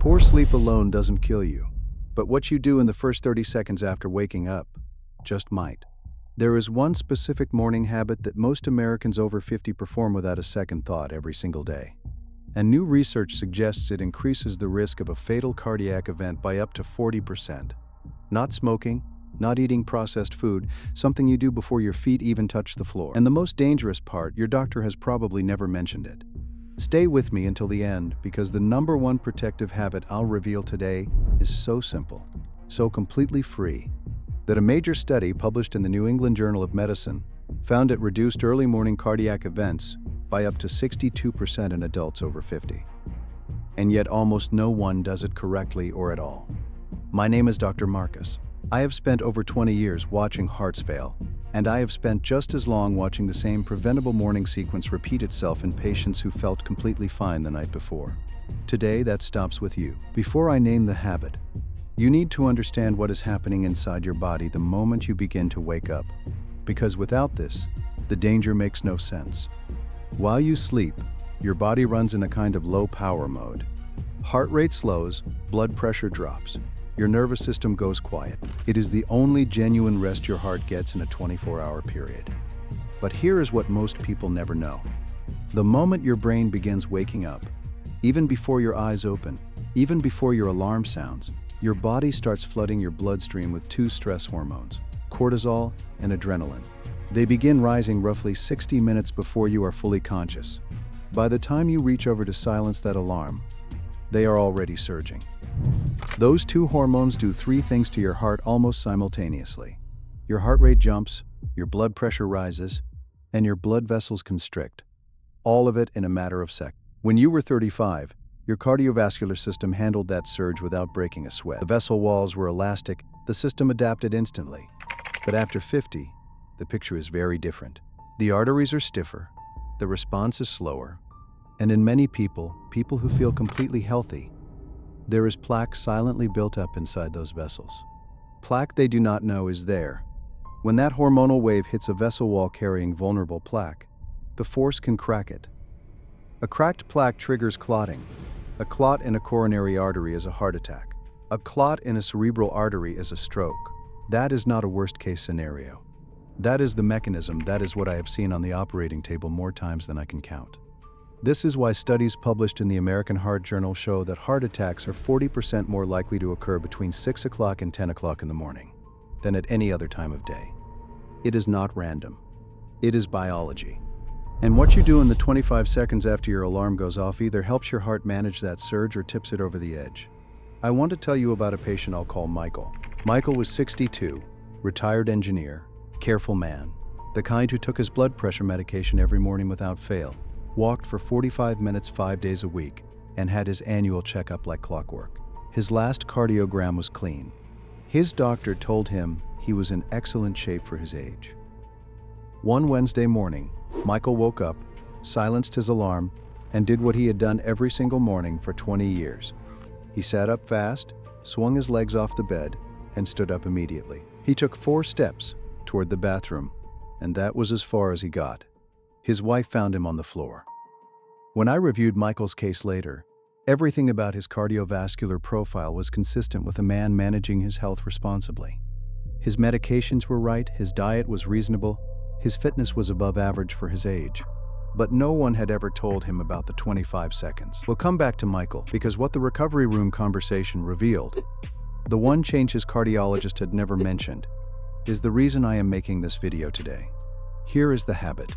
Poor sleep alone doesn't kill you, but what you do in the first 30 seconds after waking up just might. There is one specific morning habit that most Americans over 50 perform without a second thought every single day. And new research suggests it increases the risk of a fatal cardiac event by up to 40%. Not smoking, not eating processed food, something you do before your feet even touch the floor. And the most dangerous part, your doctor has probably never mentioned it. Stay with me until the end, because the number one protective habit I'll reveal today is so simple, so completely free, that a major study published in the New England Journal of Medicine found it reduced early morning cardiac events by up to 62% in adults over 50. And yet almost no one does it correctly or at all. My name is Dr. Marcus. I have spent over 20 years watching hearts fail, and I have spent just as long watching the same preventable morning sequence repeat itself in patients who felt completely fine the night before. Today, that stops with you. Before I name the habit, you need to understand what is happening inside your body the moment you begin to wake up, because without this, the danger makes no sense. While you sleep, your body runs in a kind of low power mode. Heart rate slows, blood pressure drops. Your nervous system goes quiet. It is the only genuine rest your heart gets in a 24-hour period. But here is what most people never know. The moment your brain begins waking up, even before your eyes open, even before your alarm sounds, your body starts flooding your bloodstream with two stress hormones, cortisol and adrenaline. They begin rising roughly 60 minutes before you are fully conscious. By the time you reach over to silence that alarm, they are already surging. Those two hormones do three things to your heart almost simultaneously. Your heart rate jumps, your blood pressure rises, and your blood vessels constrict. All of it in a matter of seconds. When you were 35, your cardiovascular system handled that surge without breaking a sweat. The vessel walls were elastic, the system adapted instantly. But after 50, the picture is very different. The arteries are stiffer, the response is slower, and in many people who feel completely healthy, there is plaque silently built up inside those vessels. Plaque they do not know is there. When that hormonal wave hits a vessel wall carrying vulnerable plaque, the force can crack it. A cracked plaque triggers clotting. A clot in a coronary artery is a heart attack. A clot in a cerebral artery is a stroke. That is not a worst-case scenario. That is the mechanism. That is what I have seen on the operating table more times than I can count. This is why studies published in the American Heart Journal show that heart attacks are 40% more likely to occur between 6 o'clock and 10 o'clock in the morning than at any other time of day. It is not random. It is biology. And what you do in the 25 seconds after your alarm goes off either helps your heart manage that surge or tips it over the edge. I want to tell you about a patient I'll call Michael. Michael was 62, retired engineer, careful man, the kind who took his blood pressure medication every morning without fail, walked for 45 minutes 5 days a week, and had his annual checkup like clockwork. His last cardiogram was clean. His doctor told him he was in excellent shape for his age. One Wednesday morning, Michael woke up, silenced his alarm, and did what he had done every single morning for 20 years. He sat up fast, swung his legs off the bed, and stood up immediately. He took 4 steps toward the bathroom, and that was as far as he got. His wife found him on the floor. When I reviewed Michael's case later, everything about his cardiovascular profile was consistent with a man managing his health responsibly. His medications were right, his diet was reasonable, his fitness was above average for his age. But no one had ever told him about the 25 seconds. We'll come back to Michael, because what the recovery room conversation revealed, the one change his cardiologist had never mentioned, is the reason I am making this video today. Here is the habit.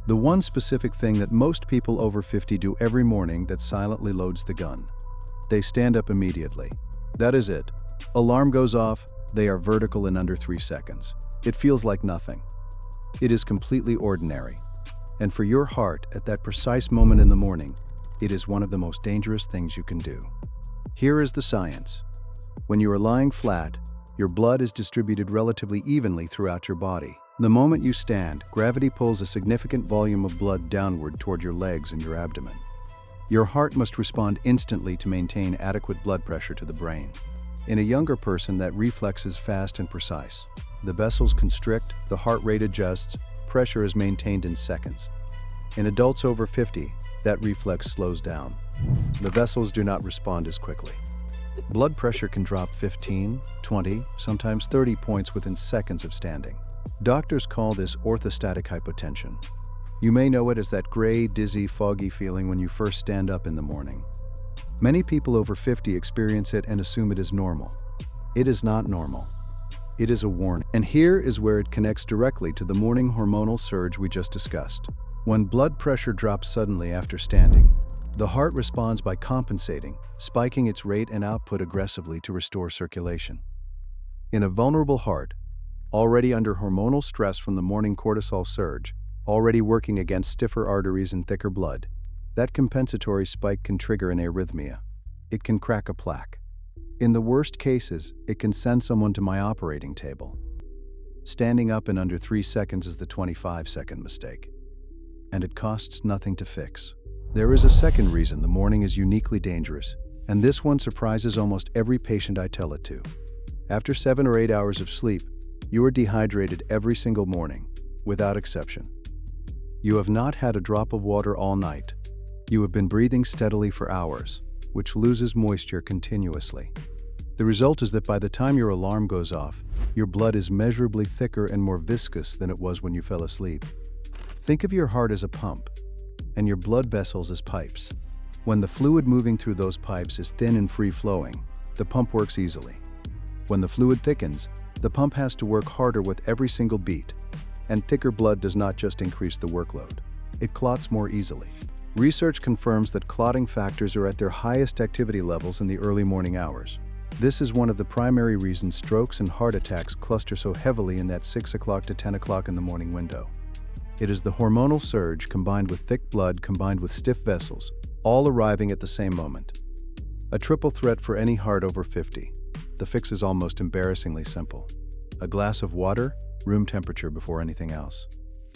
The one specific thing that most people over 50 do every morning that silently loads the gun. They stand up immediately. That is it. Alarm goes off, they are vertical in under 3 seconds. It feels like nothing. It is completely ordinary. And for your heart, at that precise moment in the morning, it is one of the most dangerous things you can do. Here is the science. When you are lying flat, your blood is distributed relatively evenly throughout your body. The moment you stand, gravity pulls a significant volume of blood downward toward your legs and your abdomen. Your heart must respond instantly to maintain adequate blood pressure to the brain. In a younger person, that reflex is fast and precise. The vessels constrict, the heart rate adjusts, pressure is maintained in seconds. In adults over 50, that reflex slows down. The vessels do not respond as quickly. Blood pressure can drop 15, 20, sometimes 30 points within seconds of standing. Doctors call this orthostatic hypotension. You may know it as that gray, dizzy, foggy feeling when you first stand up in the morning. Many people over 50 experience it and assume it is normal. It is not normal. It is a warning. And here is where it connects directly to the morning hormonal surge we just discussed. When blood pressure drops suddenly after standing, the heart responds by compensating, spiking its rate and output aggressively to restore circulation. In a vulnerable heart, already under hormonal stress from the morning cortisol surge, already working against stiffer arteries and thicker blood, that compensatory spike can trigger an arrhythmia. It can crack a plaque. In the worst cases, it can send someone to my operating table. Standing up in under 3 seconds is the 25-second mistake. And it costs nothing to fix. There is a second reason the morning is uniquely dangerous, and this one surprises almost every patient I tell it to. After 7 or 8 hours of sleep, you are dehydrated every single morning, without exception. You have not had a drop of water all night. You have been breathing steadily for hours, which loses moisture continuously. The result is that by the time your alarm goes off, your blood is measurably thicker and more viscous than it was when you fell asleep. Think of your heart as a pump, and your blood vessels as pipes. When the fluid moving through those pipes is thin and free-flowing, the pump works easily. When the fluid thickens, the pump has to work harder with every single beat, and thicker blood does not just increase the workload, it clots more easily. Research confirms that clotting factors are at their highest activity levels in the early morning hours. This is one of the primary reasons strokes and heart attacks cluster so heavily in that 6 o'clock to 10 o'clock in the morning window. It is the hormonal surge combined with thick blood combined with stiff vessels, all arriving at the same moment. A triple threat for any heart over 50. The fix is almost embarrassingly simple. A glass of water, room temperature before anything else.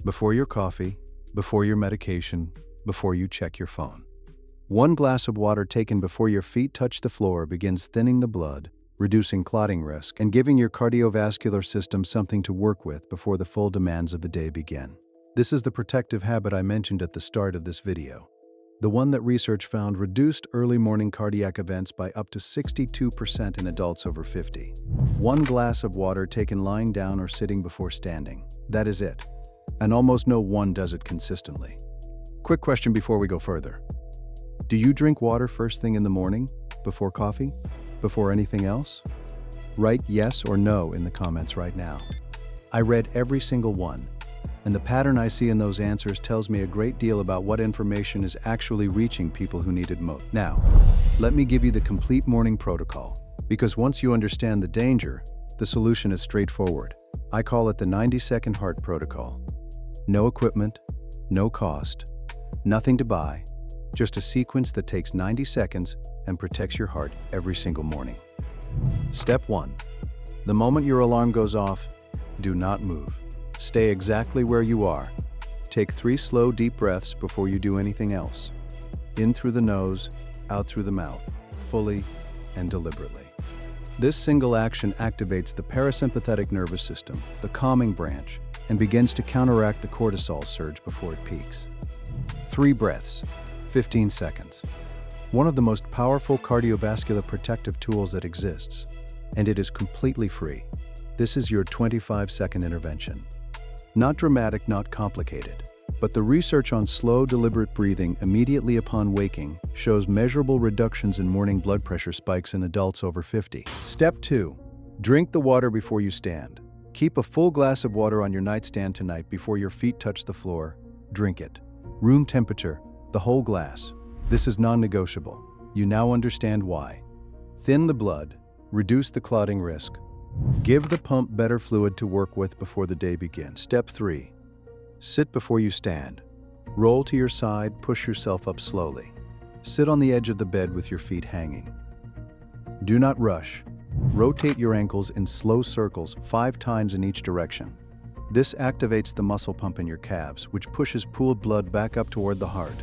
Before your coffee, before your medication, before you check your phone. 1 glass of water taken before your feet touch the floor begins thinning the blood, reducing clotting risk, and giving your cardiovascular system something to work with before the full demands of the day begin. This is the protective habit I mentioned at the start of this video. The one that research found reduced early morning cardiac events by up to 62% in adults over 50. 1 glass of water taken lying down or sitting before standing. That is it. And almost no one does it consistently. Quick question before we go further. Do you drink water first thing in the morning? Before coffee? Before anything else? Write yes or no in the comments right now. I read every single one, and the pattern I see in those answers tells me a great deal about what information is actually reaching people who need it most. Now, let me give you the complete morning protocol, because once you understand the danger, the solution is straightforward. I call it the 90-second heart protocol. No equipment, no cost, nothing to buy, just a sequence that takes 90 seconds and protects your heart every single morning. Step 1. The moment your alarm goes off, do not move. Stay exactly where you are. Take 3 slow, deep breaths before you do anything else. In through the nose, out through the mouth, fully and deliberately. This single action activates the parasympathetic nervous system, the calming branch, and begins to counteract the cortisol surge before it peaks. 3 breaths, 15 seconds. One of the most powerful cardiovascular protective tools that exists, and it is completely free. This is your 25-second intervention. Not dramatic, not complicated, but the research on slow, deliberate breathing immediately upon waking shows measurable reductions in morning blood pressure spikes in adults over 50. Step 2. Drink the water before you stand. Keep a full glass of water on your nightstand tonight before your feet touch the floor. Drink it. Room temperature, the whole glass. This is non-negotiable. You now understand why. Thin the blood, reduce the clotting risk. Give the pump better fluid to work with before the day begins. Step 3. Sit before you stand. Roll to your side, push yourself up slowly. Sit on the edge of the bed with your feet hanging. Do not rush. Rotate your ankles in slow circles 5 times in each direction. This activates the muscle pump in your calves, which pushes pooled blood back up toward the heart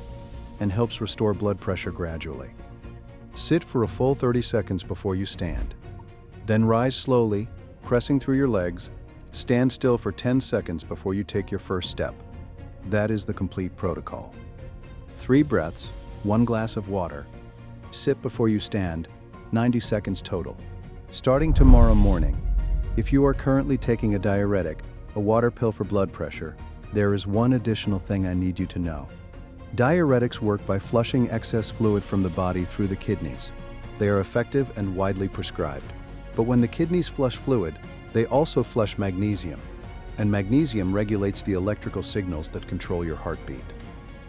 and helps restore blood pressure gradually. Sit for a full 30 seconds before you stand. Then rise slowly, pressing through your legs. Stand still for 10 seconds before you take your first step. That is the complete protocol. 3 breaths, 1 glass of water. Sip before you stand, 90 seconds total. Starting tomorrow morning, if you are currently taking a diuretic, a water pill for blood pressure, there is one additional thing I need you to know. Diuretics work by flushing excess fluid from the body through the kidneys. They are effective and widely prescribed. But when the kidneys flush fluid, they also flush magnesium, and magnesium regulates the electrical signals that control your heartbeat.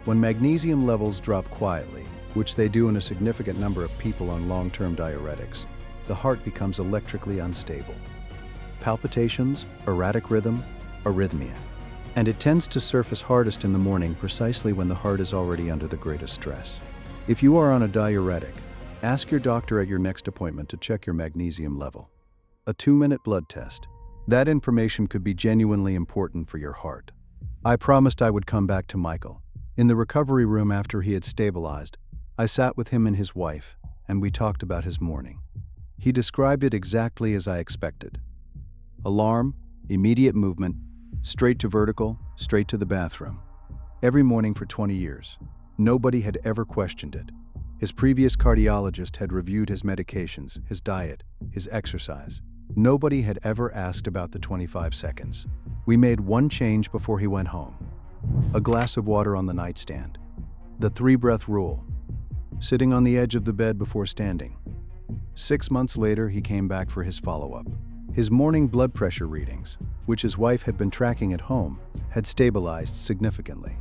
When magnesium levels drop quietly, which they do in a significant number of people on long-term diuretics, the heart becomes electrically unstable. Palpitations, erratic rhythm, arrhythmia. And it tends to surface hardest in the morning precisely when the heart is already under the greatest stress. If you are on a diuretic, ask your doctor at your next appointment to check your magnesium level. A 2-minute blood test. That information could be genuinely important for your heart. I promised I would come back to Michael. In the recovery room after he had stabilized, I sat with him and his wife, and we talked about his morning. He described it exactly as I expected. Alarm, immediate movement, straight to vertical, straight to the bathroom. Every morning for 20 years. Nobody had ever questioned it. His previous cardiologist had reviewed his medications, his diet, his exercise. Nobody had ever asked about the 25 seconds. We made one change before he went home. A glass of water on the nightstand. The 3-breath rule. Sitting on the edge of the bed before standing. 6 months later, he came back for his follow-up. His morning blood pressure readings, which his wife had been tracking at home, had stabilized significantly.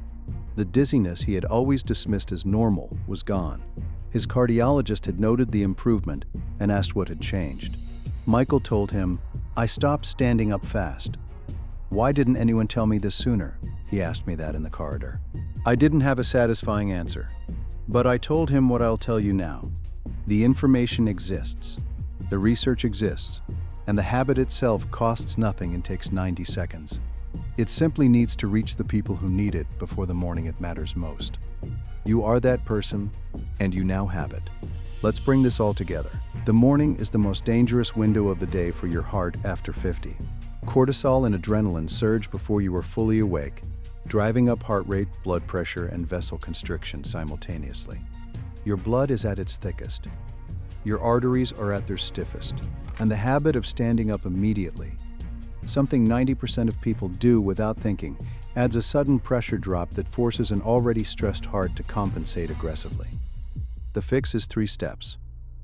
The dizziness he had always dismissed as normal was gone. His cardiologist had noted the improvement and asked what had changed. Michael told him, "I stopped standing up fast." "Why didn't anyone tell me this sooner?" He asked me that in the corridor. I didn't have a satisfying answer, but I told him what I'll tell you now. The information exists, the research exists, and the habit itself costs nothing and takes 90 seconds. It simply needs to reach the people who need it before the morning it matters most. You are that person, and you now have it. Let's bring this all together. The morning is the most dangerous window of the day for your heart after 50. Cortisol and adrenaline surge before you are fully awake, driving up heart rate, blood pressure, and vessel constriction simultaneously. Your blood is at its thickest. Your arteries are at their stiffest. And the habit of standing up immediately, something 90% of people do without thinking, adds a sudden pressure drop that forces an already stressed heart to compensate aggressively. The fix is 3 steps.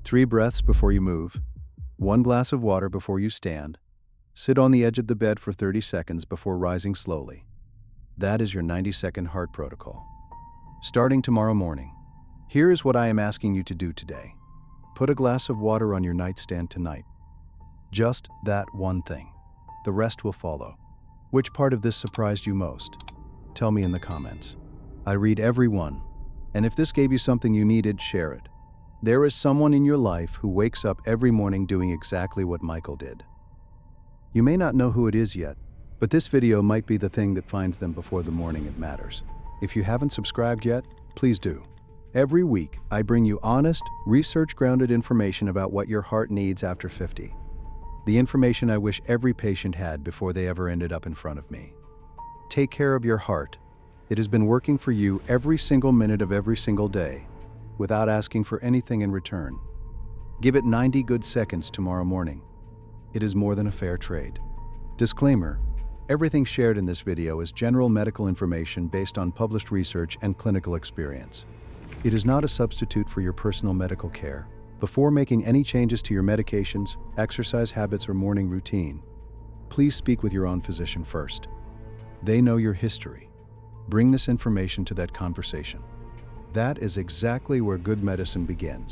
3 breaths before you move, 1 glass of water before you stand, sit on the edge of the bed for 30 seconds before rising slowly. That is your 90-second heart protocol. Starting tomorrow morning, here is what I am asking you to do today. Put a glass of water on your nightstand tonight. Just that one thing. The rest will follow. Which part of this surprised you most? Tell me in the comments. I read every one, and if this gave you something you needed, share it. There is someone in your life who wakes up every morning doing exactly what Michael did. You may not know who it is yet, but this video might be the thing that finds them before the morning it matters. If you haven't subscribed yet, please do. Every week, I bring you honest, research-grounded information about what your heart needs after 50. The information I wish every patient had before they ever ended up in front of me. Take care of your heart. It has been working for you every single minute of every single day, without asking for anything in return. Give it 90 good seconds tomorrow morning. It is more than a fair trade. Disclaimer: everything shared in this video is general medical information based on published research and clinical experience. It is not a substitute for your personal medical care. Before making any changes to your medications, exercise habits, or morning routine, please speak with your own physician first. They know your history. Bring this information to that conversation. That is exactly where good medicine begins.